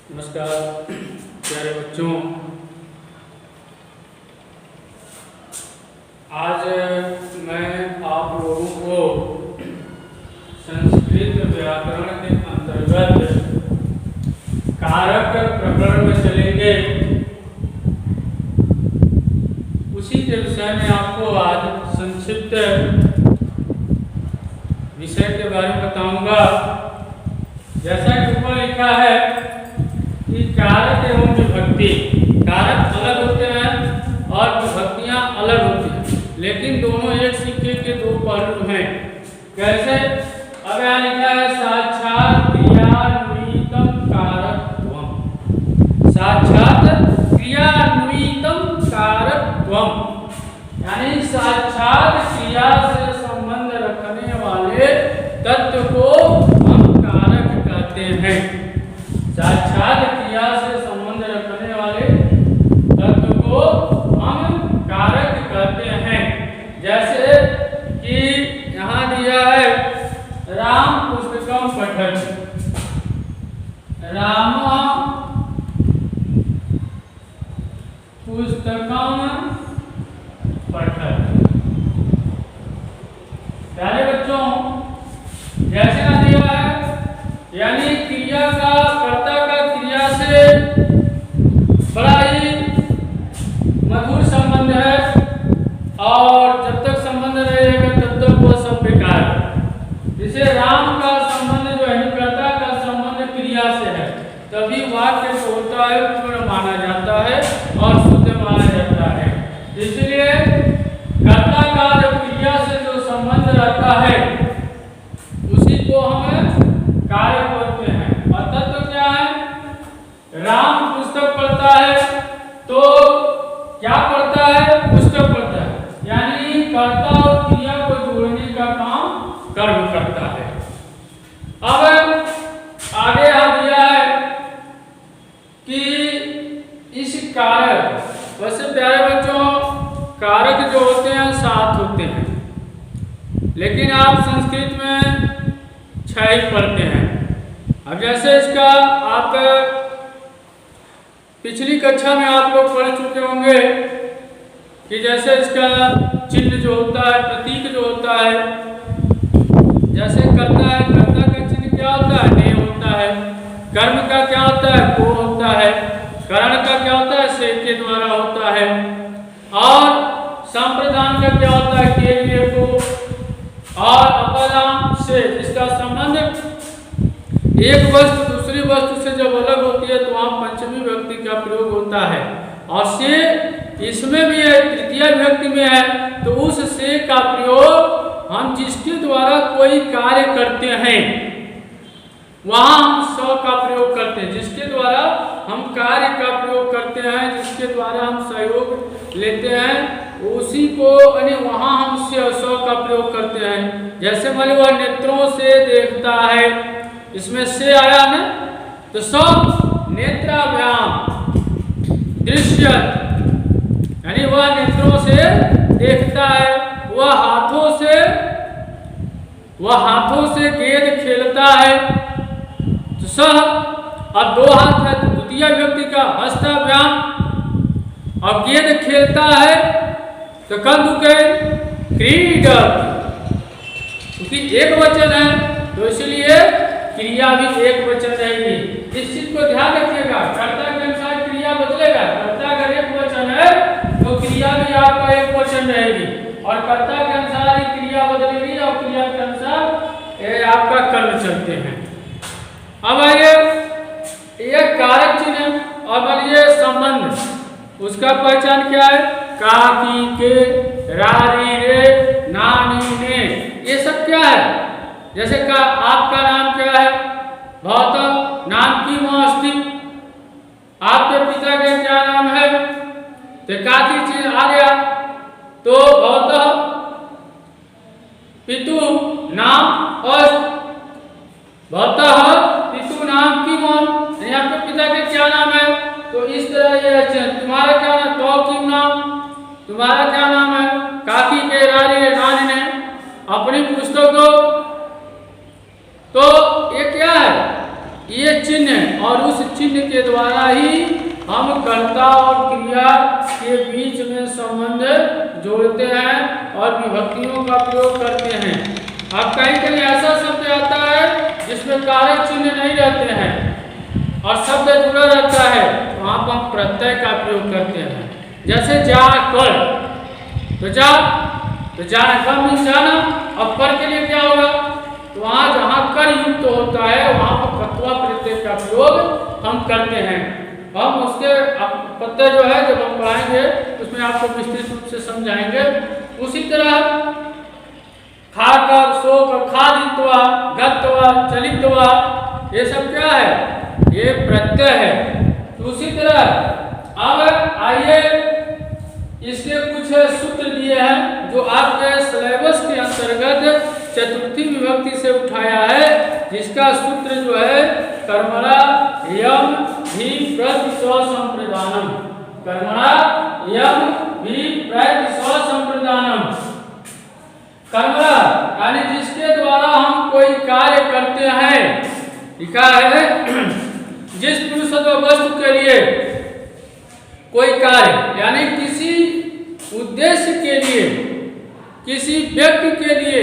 नमस्कार प्यारे बच्चों। आज मैं आप लोगों को संस्कृत व्याकरण के अंतर्गत कारक प्रकरण में चलेंगे। उसी के विषय में आपको आज संक्षिप्त विषय के बारे में बताऊंगा। जैसा कि ऊपर लिखा है कि कारक एवं विभक्ति, कारक अलग होते हैं और विभक्तियां अलग होती हैं, लेकिन दोनों एक सिक्के के दो पहलू हैं। कैसे? अब यहाँ लिखा है साक्षात क्रियान्वितम कारकत्वम। साक्षात क्रियान्वितम कारकत्वम यानी साक्षात क्रिया से संबंध रखने वाले तत्व को हम कारक कहते हैं। साक्षात क्रिया से संबंध रखने वाले तत्व को हम कारक कहते हैं। जैसे कि यहाँ दिया है राम पुस्तकम पठति, राम पुस्तकम पठति। प्यारे बच्चों, जैसे यहाँ दिया है यानी क्रिया का कर्ता का क्रिया से बड़ा ही मधुर संबंध है और जब तक संबंध रहेगा तब तक वो सब बेकार है। जैसे राम का संबंध जो है कर्ता का संबंध क्रिया से है, तभी वाक्य जो होता है पूर्ण माना जाता है और शुद्ध माना जाता है। इसलिए कर्ता का जब क्रिया से जो संबंध रहता है उसी को हम कारक बोलते हैं। और तत्व क्या है? राम पुस्तक पढ़ता है तो क्या पढ़ता है? पुस्तक पढ़ता है, यानी कर्ता और क्रिया को जोड़ने का काम कर्म करता है। अब आगे आ दिया है कि इस कारक, वैसे प्यारे बच्चों कारक जो होते हैं 7 होते हैं, लेकिन आप संस्कृत में 6 ही पढ़ते हैं। अब जैसे इसका आप पिछली कक्षा में आप लोग पढ़ चुके होंगे कि जैसे इसका चिन्ह जो होता है, प्रतीक जो होता है, जैसे कर्ता है, कर्ता का चिन्ह क्या होता है? ने होता है। कर्म का क्या होता है? को होता है। करण का क्या होता है? से के द्वारा होता है। और संप्रदान का क्या होता है? के लिए को। और अपराम से, जिसका संबंध एक वस्तु दूसरी वस्तु से जब अलग होती है तो वहां पंचमी विभक्ति का प्रयोग होता है। और से इसमें भी है, तृतीय विभक्ति में है, तो उस से का प्रयोग हम जिसके द्वारा कोई कार्य करते हैं वहां हम स का प्रयोग करते हैं। जिसके द्वारा हम कार्य का प्रयोग करते हैं, जिसके द्वारा हम सहयोग लेते हैं, उसी को यानी वहां हम स का प्रयोग करते हैं। जैसे मान लो वह नेत्रों से देखता है, इसमें से आया ना, तो सब नेत्राभ्याम दृश्य यानी वह नेत्रों से देखता है। वह हाथों से गेंद खेलता है, तो सह। अब 2 हाथ है तो द्वितीय व्यक्ति का हस्ताभ्याम। और गेंद खेलता है तो कंदुके क्रीडक, क्योंकि एक वचन है तो इसलिए क्रिया भी एक वचन रहेगी। इस चीज को ध्यान रखिएगा, कर्ता के अनुसार क्रिया बदलेगा। कर्ता अगर एक वचन है तो क्रिया भी आपका एक वचन रहेगी, और कर्ता के अनुसार ही क्रिया बदलेगी और क्रिया के अनुसार ये आपका कर्म चलते हैं। अब आइए ये कारक चिन्ह और मानिए संबंध, उसका पहचान क्या है? का, की, के, रा, री, रे, ना, नी, ने, ये सब क्या है? जैसे का आपका नाम क्या है? भवतः नाम की मस्ती। आपके पिता का क्या नाम है? तो काकी चीज आ गया, तो भवतः पितु नाम और भवतः पितु नाम की मौन, आपके पिता के क्या नाम है? तो इस तरह ये तुम्हारा क्या नाम? तो की नाम, तुम्हारा क्या नाम है? काकी के रानी रानी ने अपनी पुस्तक दो। तो ये क्या है? ये चिन्ह है। और उस चिन्ह के द्वारा ही हम कर्ता और क्रिया के बीच में संबंध जोड़ते हैं और विभक्तियों का प्रयोग करते हैं। अब कहीं कहीं ऐसा शब्द आता है जिसमें कारक चिन्ह नहीं रहते हैं और शब्द जुड़ा रहता है, वहां पर हम प्रत्यय का प्रयोग करते हैं। जैसे जाकर, तो जाना कर मीन जाना, अब कर के लिए क्या होगा, तो वहां जहां कर युक्त होता है वहां पर कत्वा प्रत्यय का प्रयोग हम करते हैं। हम उसके प्रत्यय जो है जब हम पढ़ाएंगे उसमें आपको विस्तृत रूप से समझाएंगे। उसी तरह खाकर, सोकर, खादित्वा, गत्वा, चलित्वा, ये सब क्या है, ये प्रत्यय है। तो उसी तरह अब आइए इसके कुछ सूत्र दिए हैं जो आपके सिलेबस के अंतर्गत चतुर्थी विभक्ति से उठाया है, जिसका सूत्र जो है कर्मणा यम भी प्रति स्वसंप्रदानम, कर्मणा यम भी प्रति स्वसंप्रदानम। कर्मणा यानी जिसके द्वारा हम कोई कार्य करते हैं, लिखा है जिस पुरुष अथवा वस्तु के लिए कोई कार्य यानी किसी उद्देश्य के लिए, किसी व्यक्ति के लिए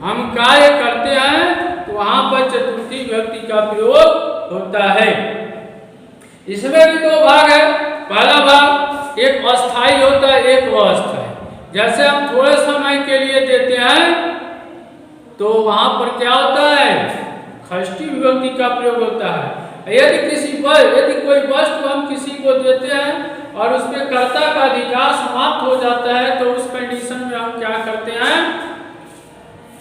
हम कार्य करते हैं तो वहां पर चतुर्थी विभक्ति का प्रयोग होता है। इसमें भी दो भाग है। पहला भाग एक अस्थाई होता है, एक अस्थाई। जैसे हम थोड़े समय के लिए देते हैं तो वहां पर क्या होता है, षष्ठी विभक्ति का प्रयोग होता है। यदि कोई वस्तु हम किसी को देते हैं और उसमें कर्ता का अधिकार समाप्त हो जाता है तो उस कंडीशन में हम क्या करते हैं,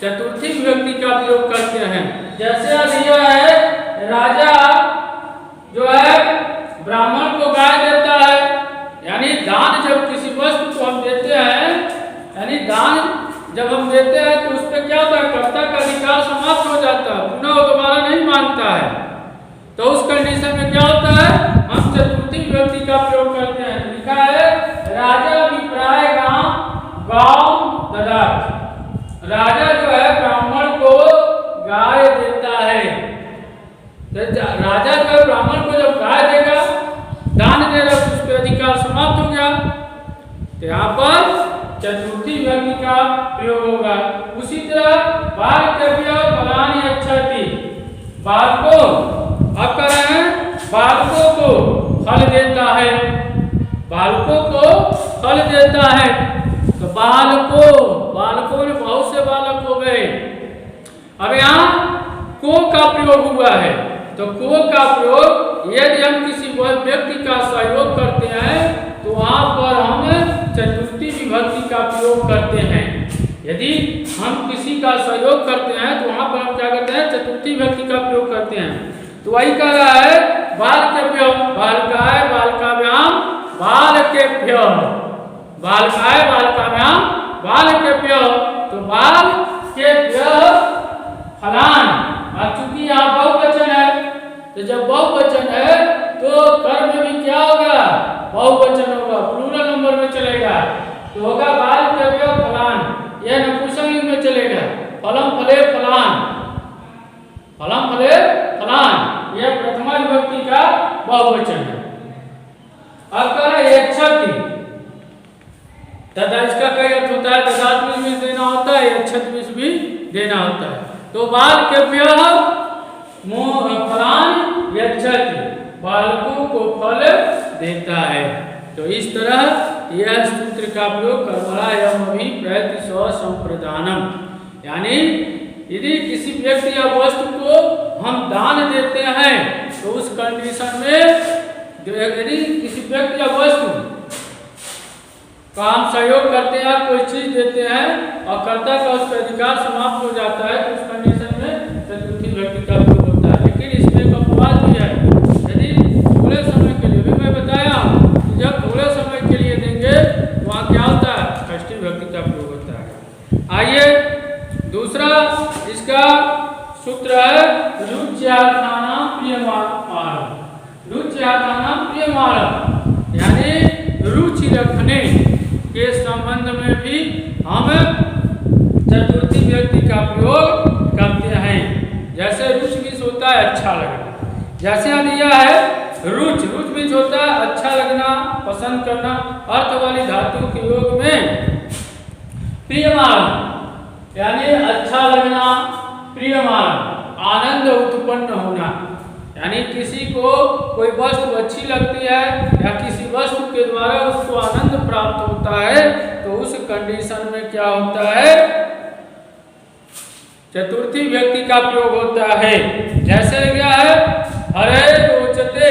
चतुर्थी विभक्ति का प्रयोग करते हैं। जैसे दिया है राजा जो है ब्राह्मण को गाय देता है, यानी दान जब किसी वस्तु को हम देते हैं, यानी दान जब हम देते हैं तो उस पर क्या होता है, कर्ता का अधिकार समाप्त हो जाता है, पुनः वो दोबारा नहीं मांगता है। तो उस कंडीशन में क्या होता है, हम चतुर्थी विभक्ति का प्रयोग करते हैं। लिखा है राजा विप्राय गांव ददात, राजा जो है ब्राह्मण को गाय देता है। तो राजा जो है ब्राह्मण को जब गाय देगा, दान देगा, तो उस पर अधिकार समाप्त हो गया। तो यहाँ पर चतुर्थी विभक्ति का प्रयोग होगा। उसी तरह बाल कर्व्य फलानी अच्छति, बाल को अब कर रहे हैं, बालकों को फल देता है, बालकों को फल देता है। तो बालकों में बहुत से बालक हो गए। अब यहाँ को का प्रयोग हुआ है, तो को का प्रयोग यदि हम किसी व्यक्ति का सहयोग करते हैं तो वहां पर हम चतुर्थी विभक्ति का प्रयोग करते हैं। यदि हम किसी का सहयोग करते हैं तो वहां पर हम क्या करते हैं, चतुर्थी विभक्ति का प्रयोग करते हैं। तो वही कह रहा है बालकेभ्यो, बालकाय बालकाभ्याम बालकेभ्यो, बालकाय बालकाभ्याम बालकेभ्यो। तो बालकेभ्यो फलान, चूंकि यहाँ बहुवचन है, तो जब बहुवचन है तो कर्म में भी क्या होगा, बहुवचन होगा, प्लूरल नंबर में चलेगा। तो होगा बालकेभ्यो फलान, यह नपुंसकलिंग में चलेगा। फलम फले फलान, फलम फले फलान, यह प्रथमा विभक्ति का बहुवचन है। अब कह रहा है यच्छति, तथा इसका कई अर्थ होता है, तदात्म्य में देना होता है, यच्छति में भी देना होता है। तो बालकेभ्यो फलान यच्छति, बालकों को फल देता है। तो इस तरह यह सूत्र का प्रयोग कर्मणा यम भी प्रति स्वसंप्रदानम, यानी यदि किसी व्यक्ति या वस्तु को हम दान देते हैं तो उस कंडीशन में यदि किसी व्यक्ति या वस्तु का हम सहयोग करते हैं, कोई चीज देते हैं और कर्ता का उस पर अधिकार समाप्त हो जाता है तो उस कंडीशन में चतुर्थी विभक्ति का प्रयोग होता है। लेकिन इसमें एक अपवाद भी है, यदि थोड़े समय के लिए, भी मैं बताया जब थोड़े समय के लिए देंगे तो वहाँ क्या होता है, षष्ठी विभक्ति का प्रयोग होता है। आइए दूसरा इसका सूत्र है रुच्यार्थानां प्रियमाणम, रुच्यार्थानां प्रियमाणम, यानी रुचि रखने के संबंध में भी हम चतुर्थी विभक्ति का प्रयोग करते हैं। जैसे रुचि होता है अच्छा लगना, जैसे यहाँ दिया है रुच, रुच बीज होता है अच्छा लगना, पसंद करना। अर्थ वाली धातु के योग में प्रियमान यानी अच्छा लगना, प्रियमान आनंद उत्पन्न होना, यानी किसी को कोई वस्तु अच्छी लगती है या किसी वस्तु के द्वारा उसको आनंद प्राप्त होता है, तो उस कंडीशन में क्या होता है, चतुर्थी व्यक्ति का प्रयोग होता है। जैसे क्या है हरे रोचते,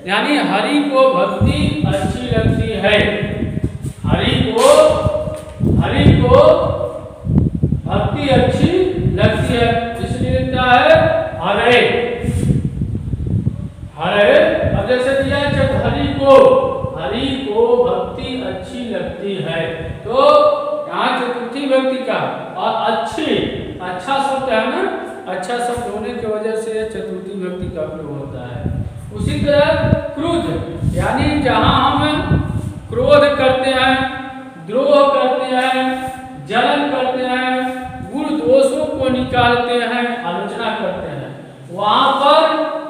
यानी हरि को भक्ति अच्छी लगती है, हरि को भक्ति अच्छी लगती है, इसलिए लिखता है हरे, हरे। अब जैसे दिया हरि को भक्ति अच्छी लगती है, तो यहाँ चतुर्थी व्यक्ति का और अच्छी, अच्छा शब्द है ना, अच्छा शब्द होने की वजह से चतुर्थी व्यक्ति का प्रयोग होता है। उसी तरह क्रोध, यानी जहां हम क्रोध करते हैं, द्रोह करते हैं, जलन करते हैं, गुण दोषों को निकालते हैं, आलोचना करते हैं, वहां पर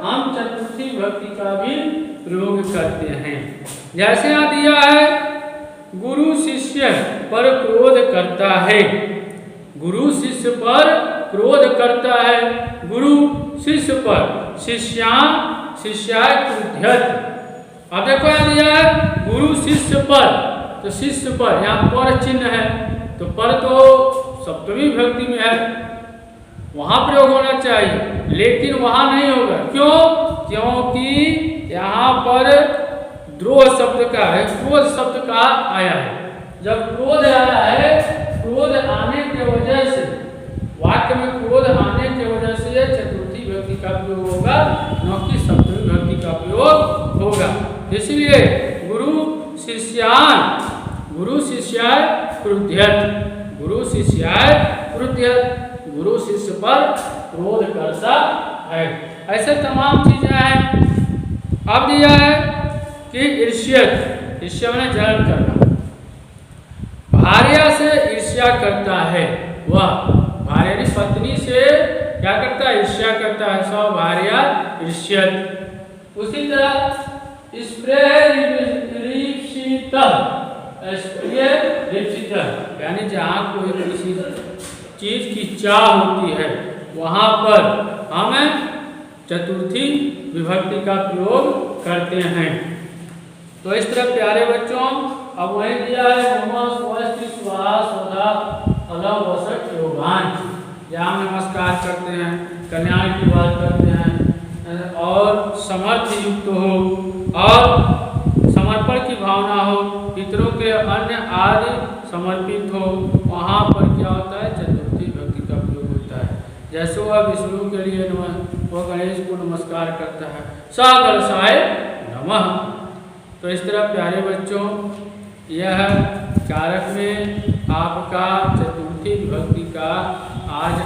हम चतुर्थी व्यक्ति का भी प्रयोग करते हैं। जैसे यहाँ दिया है गुरु शिष्य पर क्रोध करता है, गुरु शिष्य पर क्रोध करता है, गुरु शिष्य पर, शिष्याय क्रुध्यत। अब देखो यहाँ दिया है गुरु शिष्य पर, तो शिष्य पर यहाँ पर चिन्ह है, तो पर तो सप्तमी विभक्ति में है, वहां प्रयोग होना चाहिए, लेकिन वहां नहीं होगा। क्यों? क्योंकि यहाँ पर द्रोह शब्द का है, क्रोध शब्द का आया है। जब क्रोध आया है, क्रोध आने के वजह से, वाक्य में क्रोध आने के वजह से चतुर्थी विभक्ति का प्रयोग होगा, न कि सप्तमी विभक्ति का प्रयोग होगा। इसलिए गुरु शिष्याय क्रुध्यत, गुरु शिष्याय क्रुध्यत, गुरु शिष्य पर क्रोध करता है। ऐसे तमाम चीजें हैं। अब दिया है कि ईर्ष्यत, ईर्ष्या में जलन करना, भार्या से ईर्ष्या करता है, वह भार्या की पत्नी से क्या करता है, ईर्ष्या करता है, सौ भार्या ईर्ष्यत। उसी तरह यानी जहाँ कोई किसी चीज की चाह होती है, वहां पर हम चतुर्थी विभक्ति का प्रयोग करते हैं। तो इस तरह प्यारे बच्चों, अब वही दिया है यहाँ नमस्कार करते हैं, कल्याण की बात करते हैं, और समर्थ युक्त हो और समर्पण की भावना हो, पितरों के अन्य आदि समर्पित हो, वहाँ पर क्या होता है, चतुर्थी विभक्ति का प्रयोग होता है। जैसे वह विष्णु के लिए वह गणेश को नमस्कार करता है, सा गणेशाय नमः। तो इस तरह प्यारे बच्चों, यह कारक में आपका चतुर्थी विभक्ति का आज